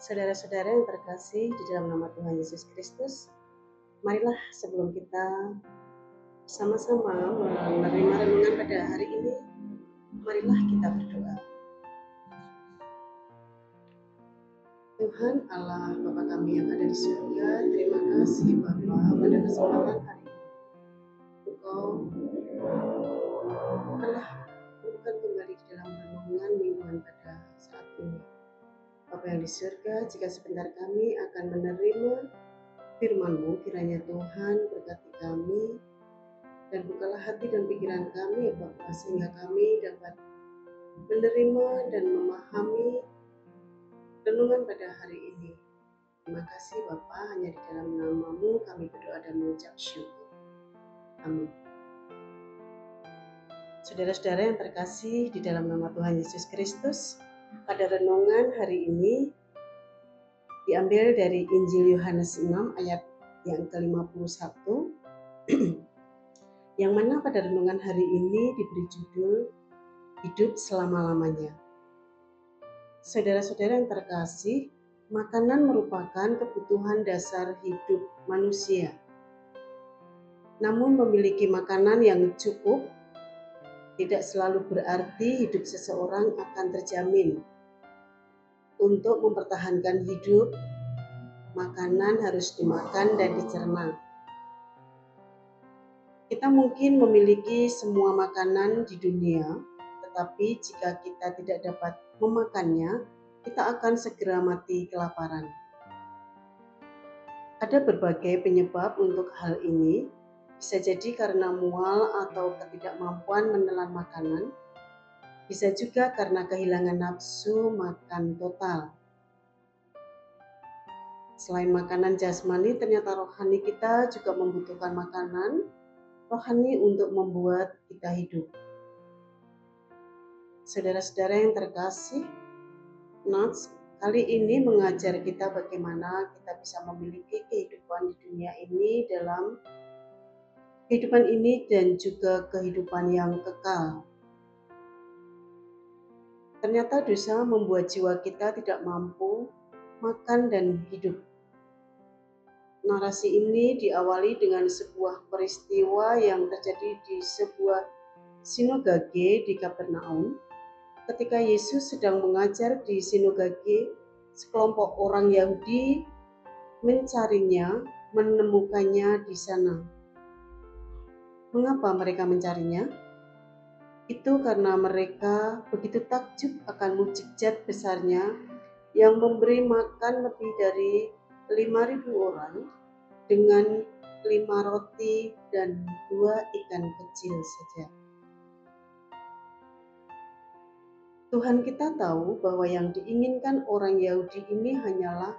Saudara-saudara yang terkasih di dalam nama Tuhan Yesus Kristus, marilah sebelum kita sama-sama menerima renungan pada hari ini, marilah kita berdoa. Tuhan Allah Bapa kami yang ada di surga, terima kasih Bapa pada kesempatan hari ini. Engkau telah bukan kembali di dalam renungan mingguan pada saat ini. Bapa yang di surga, jika sebentar kami akan menerima firman-Mu, kiranya Tuhan berkati kami dan bukalah hati dan pikiran kami ya Bapa, sehingga kami dapat menerima dan memahami renungan pada hari ini. Terima kasih Bapa, hanya di dalam nama-Mu kami berdoa dan mengucap syukur. Amin. Saudara-saudara yang terkasih di dalam nama Tuhan Yesus Kristus, pada renungan hari ini diambil dari Injil Yohanes 6 ayat yang ke-51, yang mana pada renungan hari ini diberi judul Hidup Selama-lamanya. Saudara-saudara yang terkasih, makanan merupakan kebutuhan dasar hidup manusia. Namun memiliki makanan yang cukup tidak selalu berarti hidup seseorang akan terjamin. Untuk mempertahankan hidup, makanan harus dimakan dan dicerna. Kita mungkin memiliki semua makanan di dunia, tetapi jika kita tidak dapat memakannya, kita akan segera mati kelaparan. Ada berbagai penyebab untuk hal ini, bisa jadi karena mual atau ketidakmampuan menelan makanan, bisa juga karena kehilangan nafsu makan total. Selain makanan jasmani, ternyata rohani kita juga membutuhkan makanan rohani untuk membuat kita hidup. Saudara-saudara yang terkasih, Nats kali ini mengajar kita bagaimana kita bisa memiliki kehidupan di dunia ini dalam kehidupan ini dan juga kehidupan yang kekal. Ternyata dosa membuat jiwa kita tidak mampu makan dan hidup. Narasi ini diawali dengan sebuah peristiwa yang terjadi di sebuah sinagage di Kapernaum. Ketika Yesus sedang mengajar di sinagage, sekelompok orang Yahudi mencarinya, menemukannya di sana. Mengapa mereka mencarinya? Itu karena mereka begitu takjub akan mukjizat besarnya yang memberi makan lebih dari 5.000 orang dengan 5 roti dan 2 ikan kecil saja. Tuhan kita tahu bahwa yang diinginkan orang Yahudi ini hanyalah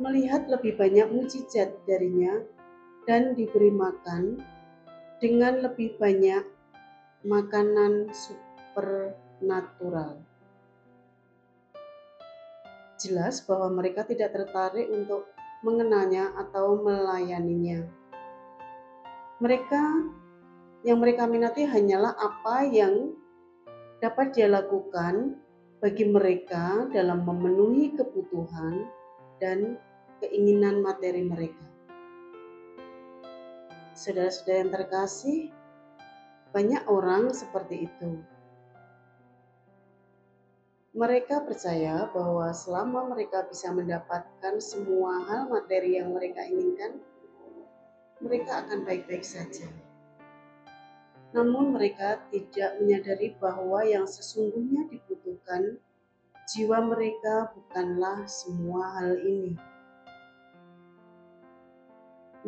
melihat lebih banyak mukjizat darinya dan diberi makan dengan lebih banyak makanan supernatural. Jelas bahwa mereka tidak tertarik untuk mengenalnya atau melayaninya. Yang mereka minati hanyalah apa yang dapat dia lakukan bagi mereka dalam memenuhi kebutuhan dan keinginan materi mereka. Saudara-saudara yang terkasih, banyak orang seperti itu. Mereka percaya bahwa selama mereka bisa mendapatkan semua hal materi yang mereka inginkan, mereka akan baik-baik saja. Namun mereka tidak menyadari bahwa yang sesungguhnya dibutuhkan jiwa mereka bukanlah semua hal ini,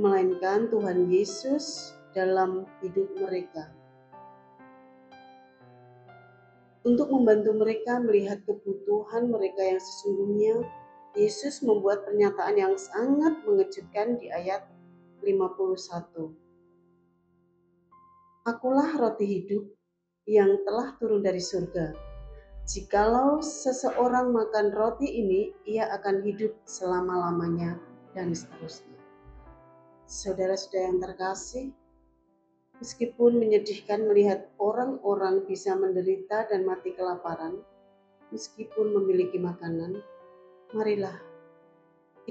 melainkan Tuhan Yesus dalam hidup mereka. Untuk membantu mereka melihat kebutuhan mereka yang sesungguhnya, Yesus membuat pernyataan yang sangat mengejutkan di ayat 51. Akulah roti hidup yang telah turun dari surga. Jikalau seseorang makan roti ini, ia akan hidup selama-lamanya, dan seterusnya. Saudara-saudara yang terkasih, meskipun menyedihkan melihat orang-orang bisa menderita dan mati kelaparan, meskipun memiliki makanan, Marilah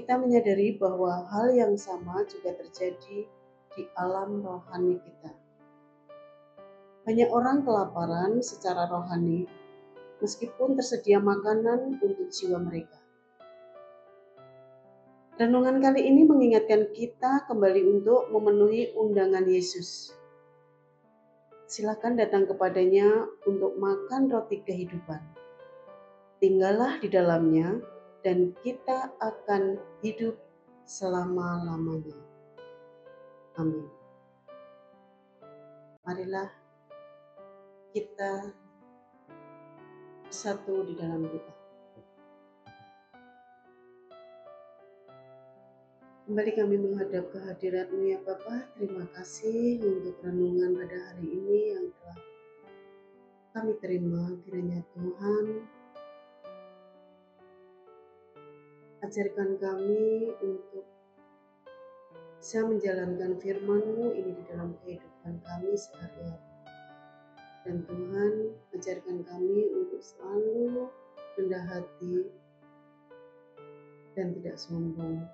kita menyadari bahwa hal yang sama juga terjadi di alam rohani kita. Banyak orang kelaparan secara rohani meskipun tersedia makanan untuk jiwa mereka. Renungan kali ini mengingatkan kita kembali untuk memenuhi undangan Yesus. Silakan datang kepadanya untuk makan roti kehidupan. Tinggallah di dalamnya dan kita akan hidup selama-lamanya. Amin. Marilah kita bersatu di dalam doa. Kembali kami menghadap kehadirat-Mu ya Bapa. Terima kasih untuk renungan pada hari ini yang telah kami terima. Kiranya Tuhan ajarkan kami untuk bisa menjalankan firman-Mu ini di dalam kehidupan kami sehari-hari. Dan Tuhan ajarkan kami untuk selalu rendah hati dan tidak sombong.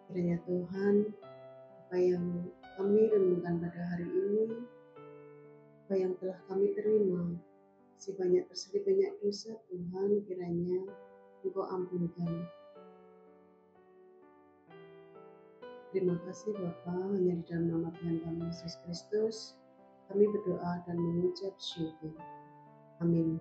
Kiranya Tuhan, apa yang kami renungkan pada hari ini, apa yang telah kami terima, terselip banyak dosa Tuhan, kiranya Engkau ampunkan. Terima kasih Bapa, hanya di dalam nama Tuhan kami Yesus Kristus, kami berdoa dan mengucap syukur. Amin.